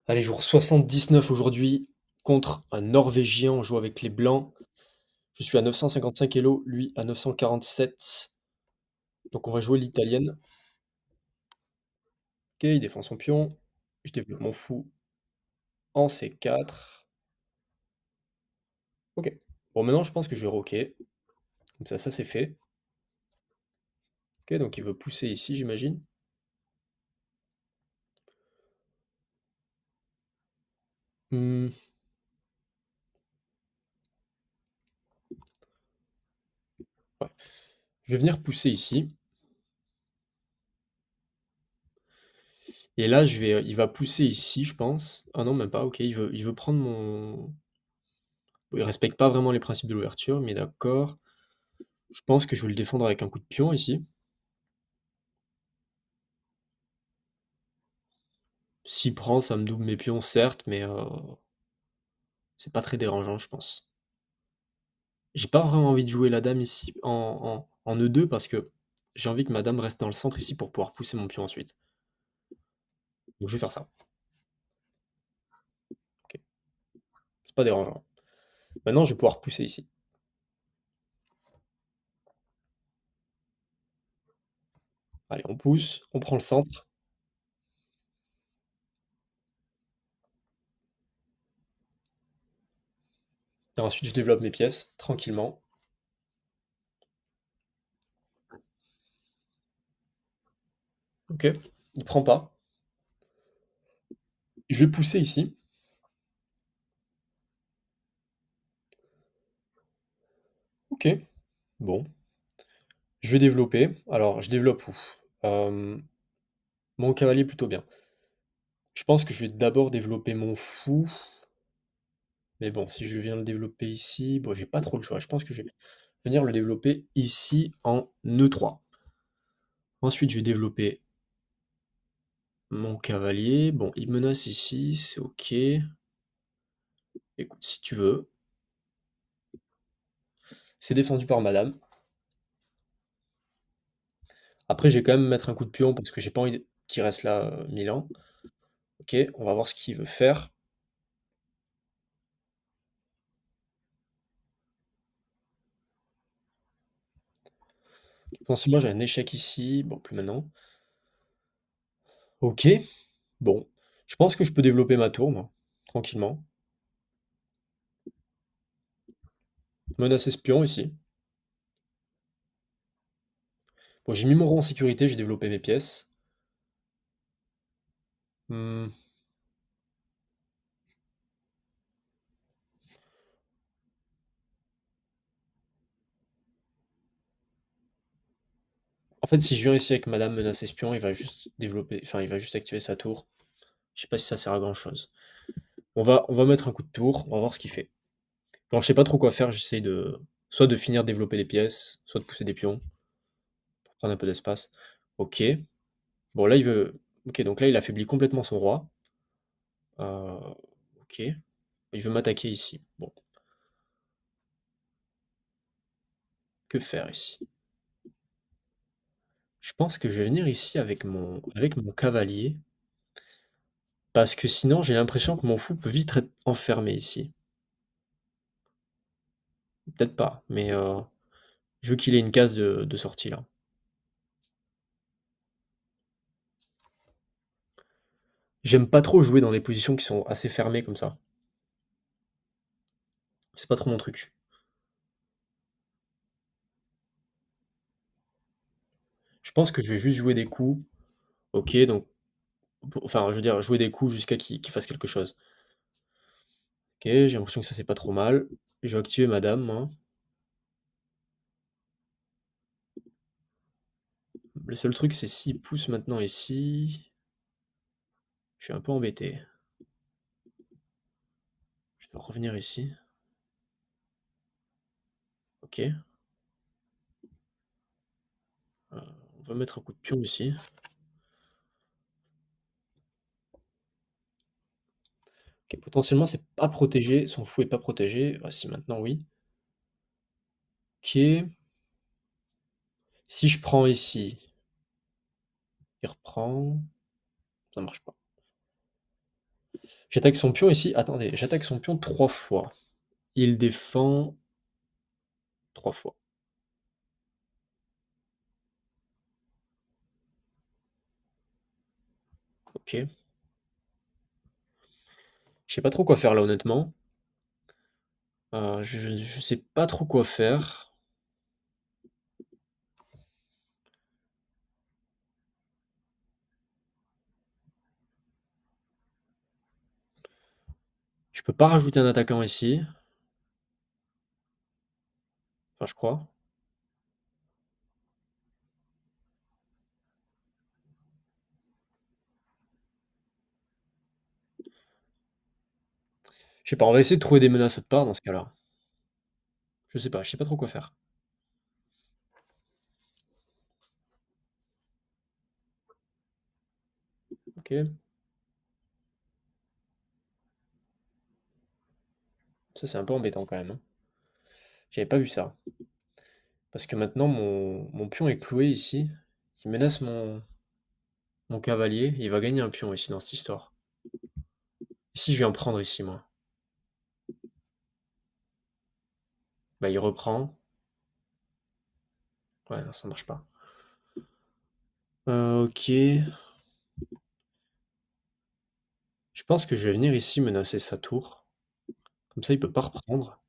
Allez, jour 79 aujourd'hui contre un Norvégien. On joue avec les Blancs. Je suis à 955 Elo, lui à 947. Donc on va jouer l'italienne. Ok, il défend son pion. Je développe mon fou en C4. Ok. Bon, maintenant je pense que je vais roquer. Comme ça c'est fait. Ok, donc il veut pousser ici, j'imagine. Hmm, ouais. Je vais venir pousser ici. Et là, il va pousser ici, je pense. Ah non, même pas. Ok, il veut prendre mon. Bon, il respecte pas vraiment les principes de l'ouverture, mais d'accord. Je pense que je vais le défendre avec un coup de pion ici. S'il prend, ça me double mes pions, certes, mais c'est pas très dérangeant, je pense. J'ai pas vraiment envie de jouer la dame ici en E2 parce que j'ai envie que ma dame reste dans le centre ici pour pouvoir pousser mon pion ensuite. Donc je vais faire ça. Ok, c'est pas dérangeant. Maintenant, je vais pouvoir pousser ici. Allez, on pousse, on prend le centre. Et ensuite, je développe mes pièces tranquillement. Ok, il prend pas. Je vais pousser ici. Ok, bon. Je vais développer. Alors, je développe où? Euh, Mon cavalier plutôt bien. Je pense que je vais d'abord développer mon fou. Mais bon, si je viens le développer ici, bon, j'ai pas trop le choix. Je pense que je vais venir le développer ici en E3. Ensuite, je vais développer mon cavalier. Bon, il menace ici, c'est ok. Écoute, si tu veux. C'est défendu par madame. Après, je vais quand même mettre un coup de pion parce que j'ai pas envie qu'il reste là 1000 ans. Ok, on va voir ce qu'il veut faire. Potentiellement, j'ai un échec ici. Bon, plus maintenant. Ok, bon. Je pense que je peux développer ma tour, moi, tranquillement. Menace espion ici. Bon, j'ai mis mon roi en sécurité, j'ai développé mes pièces. Hmm, En fait, si je viens ici avec Madame Menace Espion, il va juste développer, enfin, il va juste activer sa tour. Je sais pas si ça sert à grand chose. On va mettre un coup de tour, on va voir ce qu'il fait. Quand je sais pas trop quoi faire, j'essaie de, soit de finir de développer les pièces, soit de pousser des pions, pour prendre un peu d'espace. Ok. Bon, là, il veut, ok, donc là, il affaiblit complètement son roi. Ok. Il veut m'attaquer ici. Bon, que faire ici? Je pense que je vais venir ici avec mon cavalier, parce que sinon, j'ai l'impression que mon fou peut vite être enfermé ici. Peut-être pas, mais je veux qu'il ait une case de sortie là. J'aime pas trop jouer dans des positions qui sont assez fermées comme ça. C'est pas trop mon truc. Je pense que je vais juste jouer des coups. Ok, donc. Enfin, je veux dire, jouer des coups jusqu'à qu'il fasse quelque chose. Ok, j'ai l'impression que ça c'est pas trop mal. Je vais activer ma dame, moi. Le seul truc, c'est s'il pousse maintenant ici. Je suis un peu embêté. Je vais revenir ici. Ok. On va mettre un coup de pion ici. Ok, potentiellement, c'est pas protégé. Son fou est pas protégé. Ah, si maintenant, oui. Ok. Si je prends ici, il reprend. Ça marche pas. J'attaque son pion ici. Attendez, j'attaque son pion 3 fois. Il défend 3 fois. OK. Je sais pas trop quoi faire là, honnêtement. Je sais pas trop quoi faire. Je peux pas rajouter un attaquant ici. Enfin, je crois. Je sais pas, on va essayer de trouver des menaces autre part dans ce cas-là. Je sais pas trop quoi faire. OK. Ça, c'est un peu embêtant quand même, hein. J'avais pas vu ça. Parce que maintenant, mon pion est cloué ici. Il menace mon cavalier. Il va gagner un pion ici dans cette histoire. Ici, je vais en prendre ici, moi. Bah, il reprend. Ouais, non, ça marche pas. OK. Je pense que je vais venir ici menacer sa tour. Comme ça, il peut pas reprendre.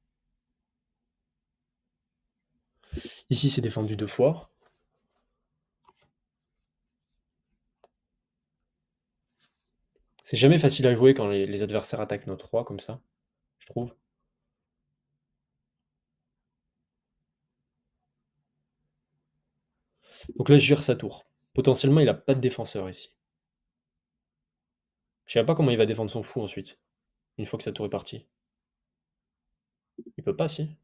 Ici, c'est défendu 2 fois. C'est jamais facile à jouer quand les adversaires attaquent notre roi comme ça, je trouve. Donc là, je vire sa tour. Potentiellement, il a pas de défenseur ici. Je sais pas comment il va défendre son fou ensuite, une fois que sa tour est partie. Il peut pas, si?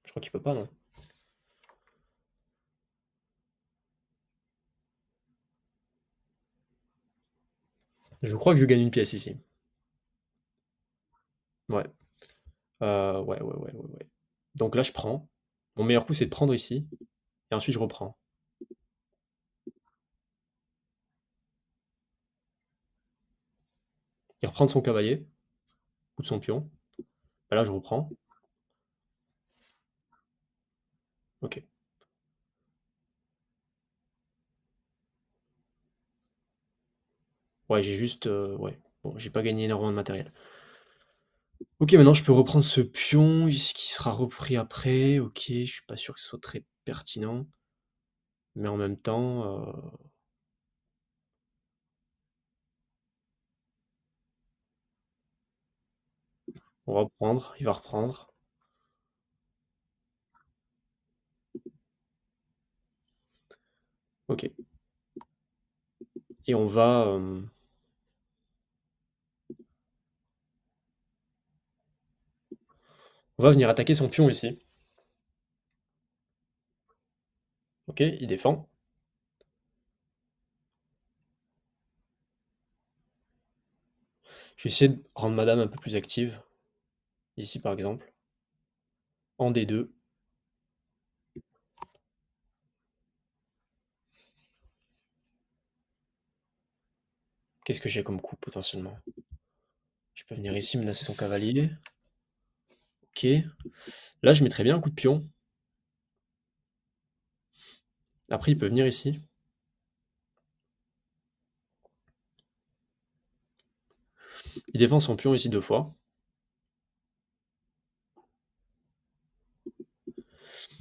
Je crois qu'il peut pas, non? Je crois que je gagne une pièce ici. Ouais. Ouais. Donc là, je prends. Mon meilleur coup, c'est de prendre ici, et ensuite je reprends. Il reprend de son cavalier, ou de son pion. Bah là, je reprends. Ok. Ouais, j'ai juste... ouais. Bon, j'ai pas gagné énormément de matériel. Ok, maintenant je peux reprendre ce pion, qui sera repris après. Ok, je suis pas sûr que ce soit très pertinent. Mais en même temps, on va reprendre, il va reprendre. Ok. Et on va venir attaquer son pion ici. Ok, il défend. Je vais essayer de rendre madame un peu plus active. Ici par exemple. En D2. Qu'est-ce que j'ai comme coup potentiellement? Je peux venir ici menacer son cavalier. Ok. Là, je mettrais bien un coup de pion. Après, il peut venir ici. Il défend son pion ici 2 fois.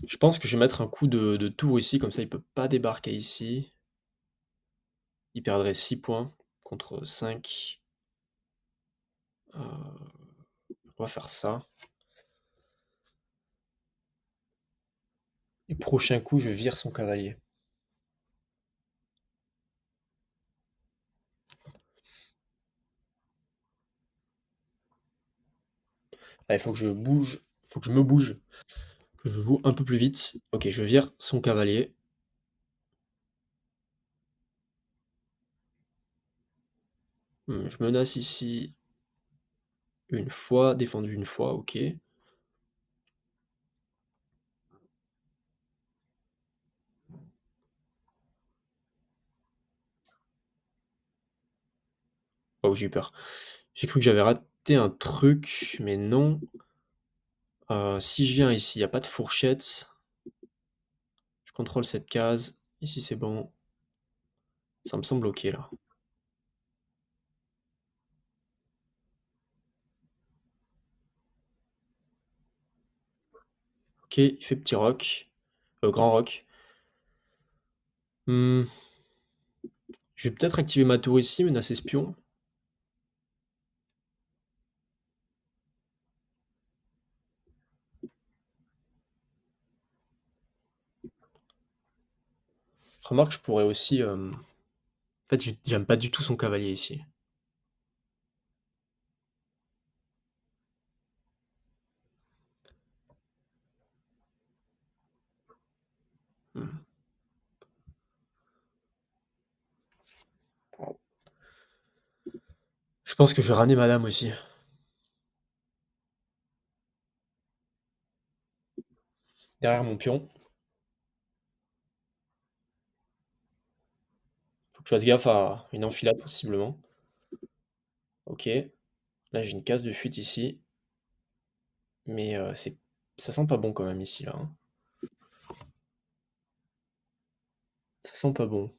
Je pense que je vais mettre un coup de tour ici, comme ça il peut pas débarquer ici. Il perdrait 6 points contre 5. On va faire ça. Et prochain coup, je vire son cavalier. Ah, il faut que je bouge. Il faut que je me bouge. Que je joue un peu plus vite. Ok, je vire son cavalier. Je menace ici une fois, défendu une fois, ok. où j'ai eu peur. J'ai cru que j'avais raté un truc, mais non. Si je viens ici, il y a pas de fourchette. Je contrôle cette case. Ici, c'est bon. Ça me semble OK, là. OK, il fait petit roc, grand roc. Mmh, je vais peut-être activer ma tour ici, menace espion. Remarque, je pourrais aussi, en fait, j'aime pas du tout son cavalier ici. Mmh. Je pense que je vais ramener madame aussi, derrière mon pion. Faut que je fasse gaffe à une enfilade possiblement. OK, là j'ai une case de fuite ici, mais c'est ça sent pas bon quand même ici, là, hein. Ça sent pas bon.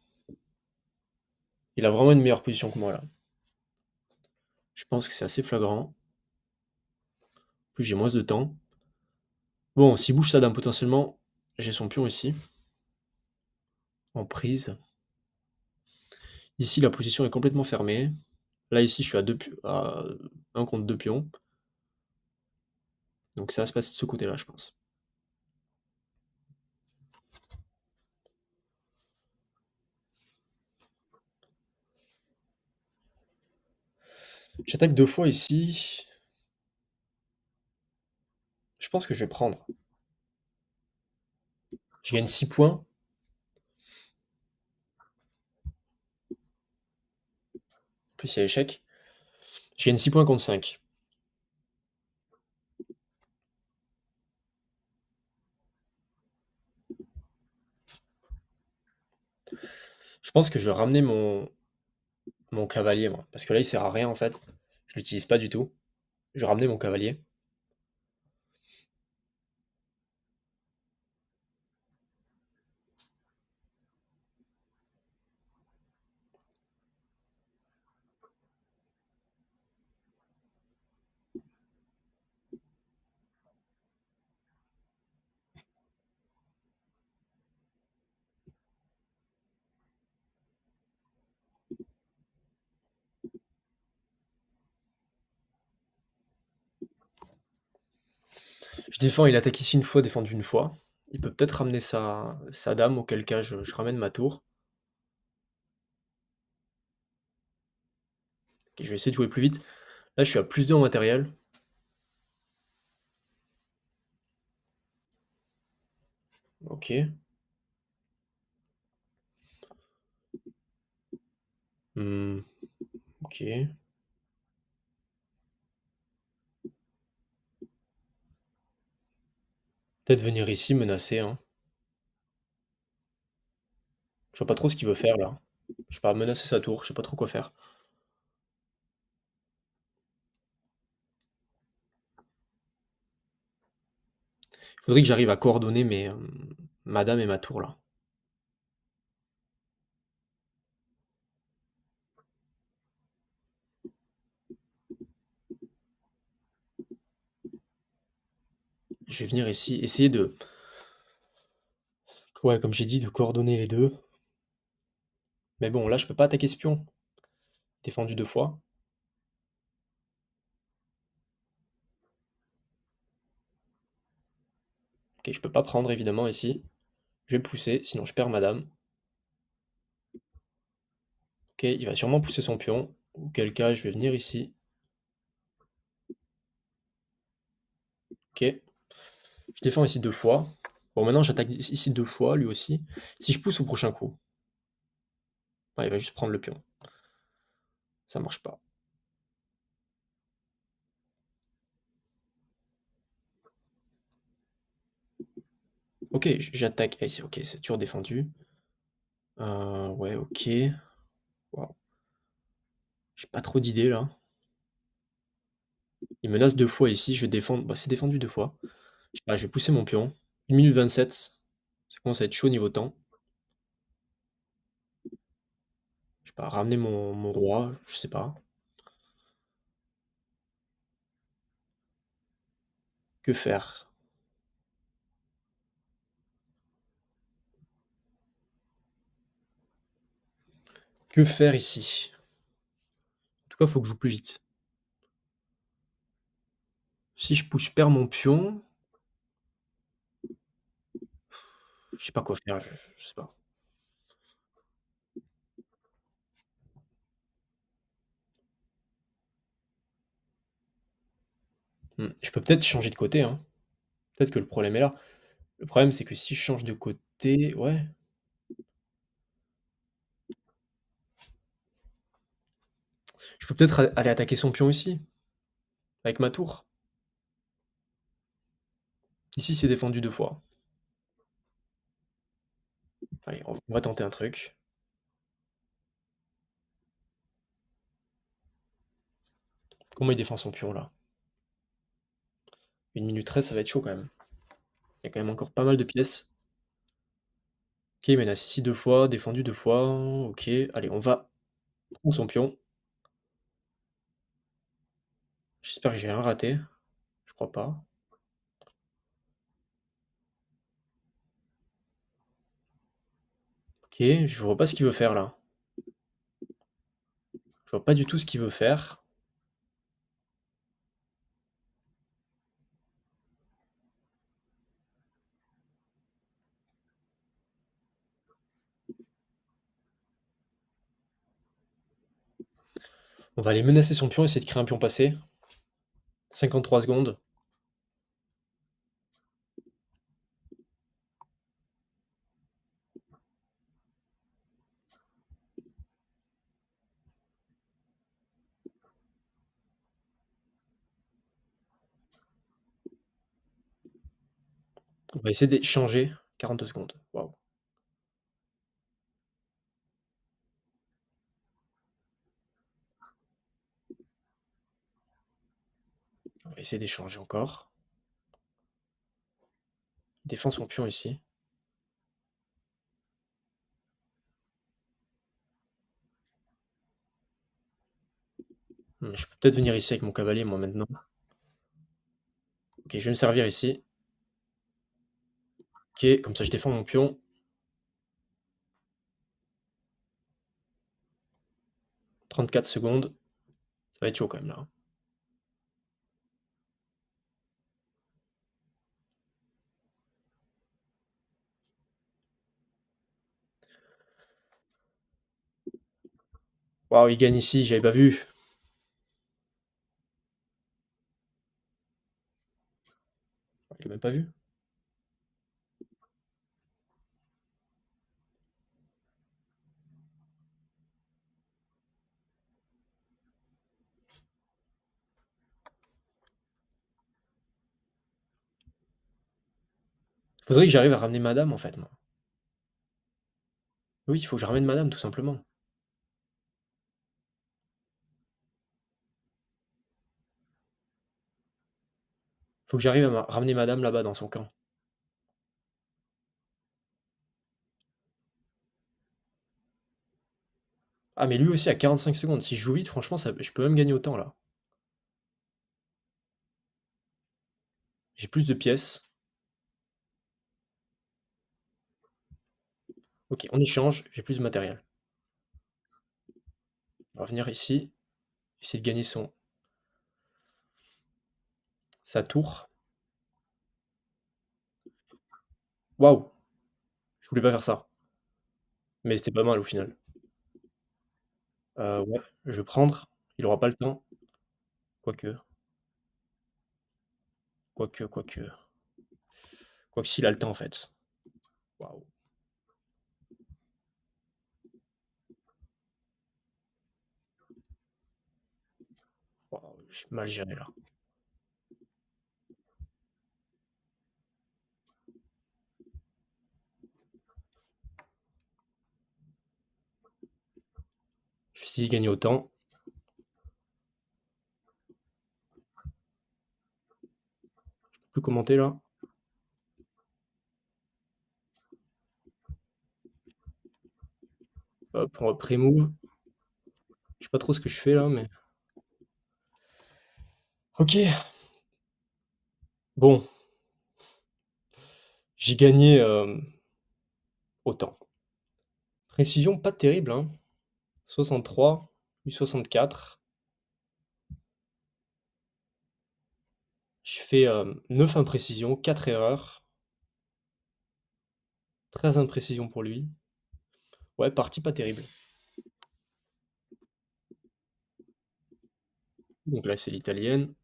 Il a vraiment une meilleure position que moi, là. Je pense que c'est assez flagrant. En plus, j'ai moins de temps. Bon, s'il bouge sa dame potentiellement, j'ai son pion ici, en prise. Ici, la position est complètement fermée. Là, ici, je suis à 1 contre 2 pions. Donc ça va se passer de ce côté-là, je pense. J'attaque 2 fois ici. Je pense que je vais prendre. Je gagne 6 points. En plus, il y a échec. Je gagne 6 points contre 5. Je pense que je vais ramener mon cavalier, moi. Parce que là, il sert à rien, en fait. Je l'utilise pas du tout. Je vais ramener mon cavalier. Je défends, il attaque ici une fois, défendu une fois. Il peut peut-être ramener sa dame, auquel cas je ramène ma tour. Ok, je vais essayer de jouer plus vite. Là, je suis à plus 2 en matériel. Ok. Hmm, ok. Peut-être venir ici menacer, hein. Je vois pas trop ce qu'il veut faire là. Je sais pas, menacer sa tour, je sais pas trop quoi faire. Il faudrait que j'arrive à coordonner ma dame et ma tour là. Je vais venir ici, essayer de, ouais, comme j'ai dit, de coordonner les deux. Mais bon, là, je peux pas attaquer ce pion. Défendu 2 fois. Ok, je peux pas prendre évidemment ici. Je vais pousser, sinon je perds ma dame. Ok, il va sûrement pousser son pion. Auquel cas, je vais venir ici. Ok, je défends ici 2 fois. Bon, maintenant j'attaque ici 2 fois, lui aussi. Si je pousse au prochain coup, ouais, il va juste prendre le pion. Ça marche pas. Ok, j'attaque. Eh, ok, c'est toujours défendu. Ouais, ok. Wow. J'ai pas trop d'idées là. Il menace 2 fois ici, je vais défendre bah, c'est défendu 2 fois. Je sais pas, je vais pousser mon pion. 1 minute 27. Ça commence à être chaud niveau temps. Je sais pas, ramener mon roi, je sais pas. Que faire? Que faire ici? En tout cas, faut que je joue plus vite. Si je pousse, je perds mon pion. Je sais pas quoi faire, je sais pas. Je peux peut-être changer de côté, hein. Peut-être que le problème est là. Le problème, c'est que si je change de côté ouais, je peux peut-être aller attaquer son pion ici, avec ma tour. Ici, c'est défendu 2 fois. Allez, on va tenter un truc. Comment il défend son pion, là? 1 minute 13, ça va être chaud quand même. Il y a quand même encore pas mal de pièces. OK, il menace ici 2 fois, défendu 2 fois. OK, allez, on va prendre son pion. J'espère que j'ai rien raté. Je crois pas. OK, je vois pas ce qu'il veut faire là. Je vois pas du tout ce qu'il veut faire. On va aller menacer son pion, essayer de créer un pion passé. 53 secondes. On va essayer d'échanger. 42 secondes. Waouh. On va essayer d'échanger encore. Il défend son pion ici. Je peux peut-être venir ici avec mon cavalier, moi, maintenant. Ok, je vais me servir ici. Ok, comme ça je défends mon pion. 34 secondes. Ça va être chaud quand même là. Waouh, il gagne ici, j'avais pas vu. Il l'a même pas vu. Faudrait que j'arrive à ramener madame en fait, moi. Oui, il faut que je ramène madame tout simplement. Faut que j'arrive à ramener madame là-bas dans son camp. Ah, mais lui aussi à 45 secondes. Si je joue vite, franchement, je peux même gagner autant là. J'ai plus de pièces. Ok, on échange, j'ai plus de matériel. On va venir ici, essayer de gagner sa tour. Waouh, je voulais pas faire ça. Mais c'était pas mal au final. Ouais, je vais prendre. Il aura pas le temps. Quoique, quoique. Quoique s'il a le temps en fait. Waouh, waouh, j'ai mal géré là. Je vais essayer de gagner autant. Plus commenter là. Pour pré-move. Je sais pas trop ce que je fais là, mais. Ok, bon, j'ai gagné autant. Précision pas terrible, hein. 63, 64. Je fais 9 imprécisions, 4 erreurs, 13 imprécisions pour lui. Ouais, partie pas terrible. Donc là, c'est l'italienne.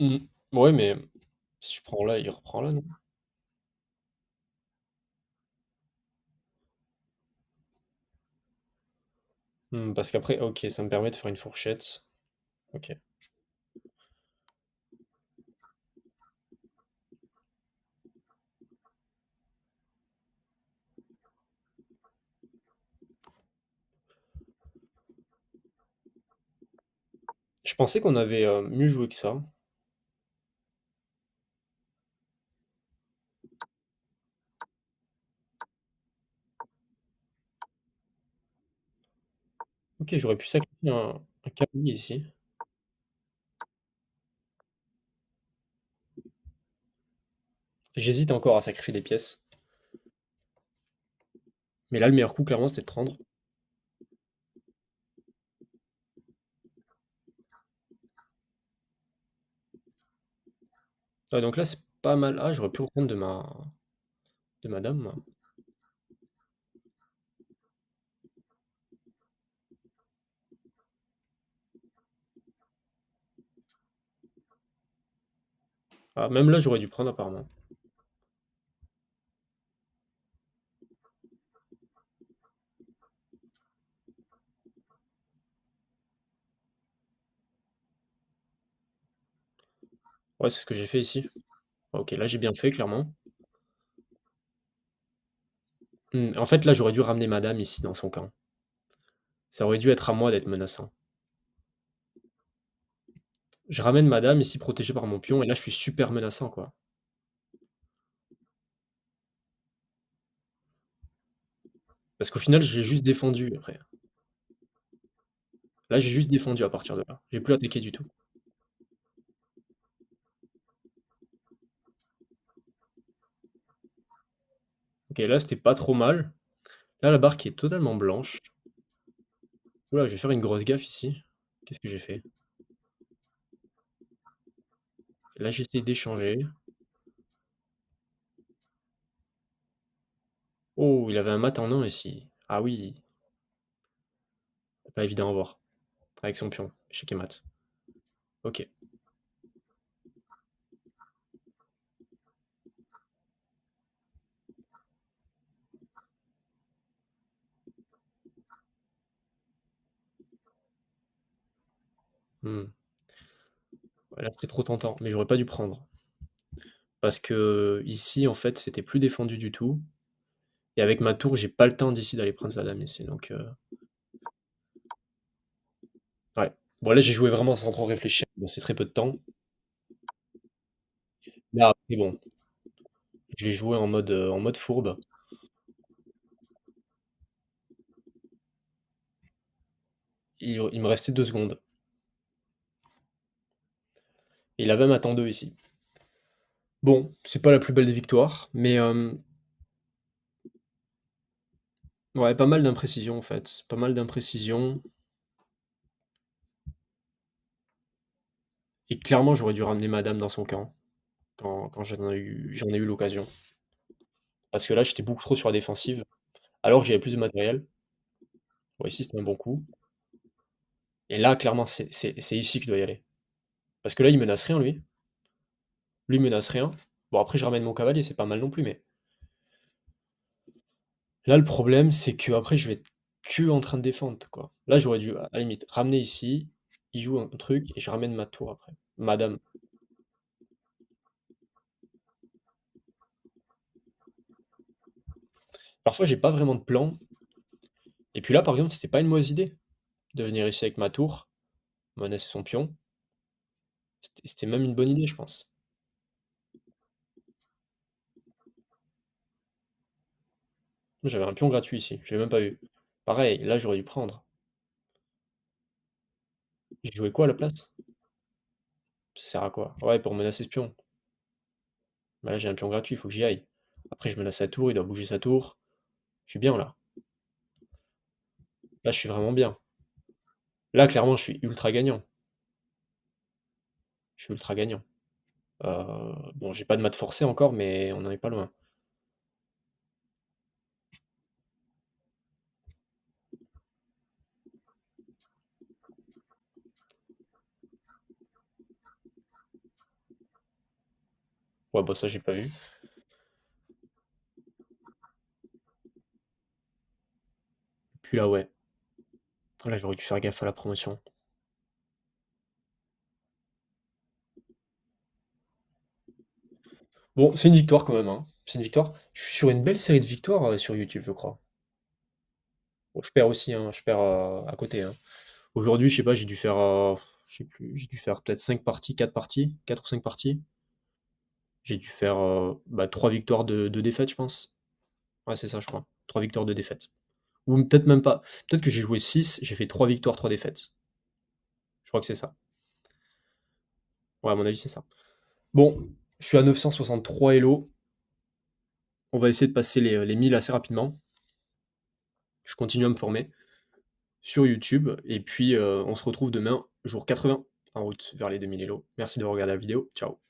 Hmm. Ouais, mais si je prends là, il reprend là, non? Parce qu'après, ok, ça me permet de faire une fourchette. Ok. Je pensais qu'on avait mieux joué que ça. Ok, j'aurais pu sacrifier un cavalier ici. J'hésite encore à sacrifier des pièces. Mais là, le meilleur coup, clairement, c'était de prendre. Ah, donc là, c'est pas mal. Ah, j'aurais pu reprendre de ma dame, moi. Ah, même là, j'aurais dû prendre, apparemment. Ouais, c'est ce que j'ai fait ici. Ok, là, j'ai bien fait, clairement. En fait, là, j'aurais dû ramener madame ici, dans son camp. Ça aurait dû être à moi d'être menaçant. Je ramène madame ici, protégée par mon pion, et là, je suis super menaçant, quoi. Parce qu'au final, j'ai juste défendu, après. Là, j'ai juste défendu à partir de là. J'ai plus attaqué du tout. Ok, là, c'était pas trop mal. Là, la barre qui est totalement blanche. Oula, je vais faire une grosse gaffe ici. Qu'est-ce que j'ai fait? Là, j'essaie d'échanger. Oh, il avait un mat en un ici. Ah oui, pas évident à voir. Avec son pion. Échec et mat. Ok. Hmm. Ouais, là, c'était trop tentant, mais j'aurais pas dû prendre. Parce que ici, en fait, c'était plus défendu du tout. Et avec ma tour, j'ai pas le temps d'ici d'aller prendre sa dame ici. Donc, ouais. Bon, là, j'ai joué vraiment sans trop réfléchir. Bon, c'est très peu de temps. Là, après, bon, je l'ai joué en mode fourbe. Il me restait 2 secondes. Et il avait ma temps 2 ici. Bon, c'est pas la plus belle des victoires, mais ouais, pas mal d'imprécisions en fait. Pas mal d'imprécisions. Et clairement, j'aurais dû ramener madame dans son camp quand j'en ai eu l'occasion. Parce que là, j'étais beaucoup trop sur la défensive, alors que j'avais plus de matériel. Bon, ici, c'était un bon coup. Et là, clairement, c'est ici que je dois y aller. Parce que là, il menace rien, lui. Lui, il menace rien. Bon, après, je ramène mon cavalier, c'est pas mal non plus, mais là, le problème, c'est que après, je vais être que en train de défendre, quoi. Là, j'aurais dû, à la limite, ramener ici, il joue un truc, et je ramène ma tour après. Madame. Parfois, j'ai pas vraiment de plan. Et puis là, par exemple, c'était pas une mauvaise idée de venir ici avec ma tour, menacer son pion. C'était même une bonne idée, je pense. J'avais un pion gratuit ici, je l'ai même pas eu. Pareil, là, j'aurais dû prendre. J'ai joué quoi à la place? Ça sert à quoi? Ouais, pour menacer ce pion. Bah là, j'ai un pion gratuit, il faut que j'y aille. Après, je menace sa tour, il doit bouger sa tour. Je suis bien là. Là, je suis vraiment bien. Là, clairement, je suis ultra gagnant. Je suis ultra gagnant. Bon, j'ai pas de mat forcé encore, mais on n'en est pas loin. Ouais, bah ça, j'ai pas vu. Puis là, ouais. Là, j'aurais dû faire gaffe à la promotion. Bon, c'est une victoire quand même, hein. C'est une victoire. Je suis sur une belle série de victoires sur YouTube, je crois. Bon, je perds aussi, hein. Je perds à côté, hein. Aujourd'hui, je sais pas, j'ai dû faire, je sais plus, j'ai dû faire peut-être 5 parties, 4 parties, 4 ou 5 parties. J'ai dû faire 3 victoires, de défaites, je pense. Ouais, c'est ça, je crois. 3 victoires, de défaites. Ou peut-être même pas. Peut-être que j'ai joué 6, j'ai fait 3 victoires, 3 défaites. Je crois que c'est ça. Ouais, à mon avis, c'est ça. Bon, je suis à 963 Elo. On va essayer de passer les 1000 assez rapidement. Je continue à me former sur YouTube. Et puis, on se retrouve demain, jour 80, en route vers les 2000 Elo. Merci d'avoir regardé la vidéo. Ciao.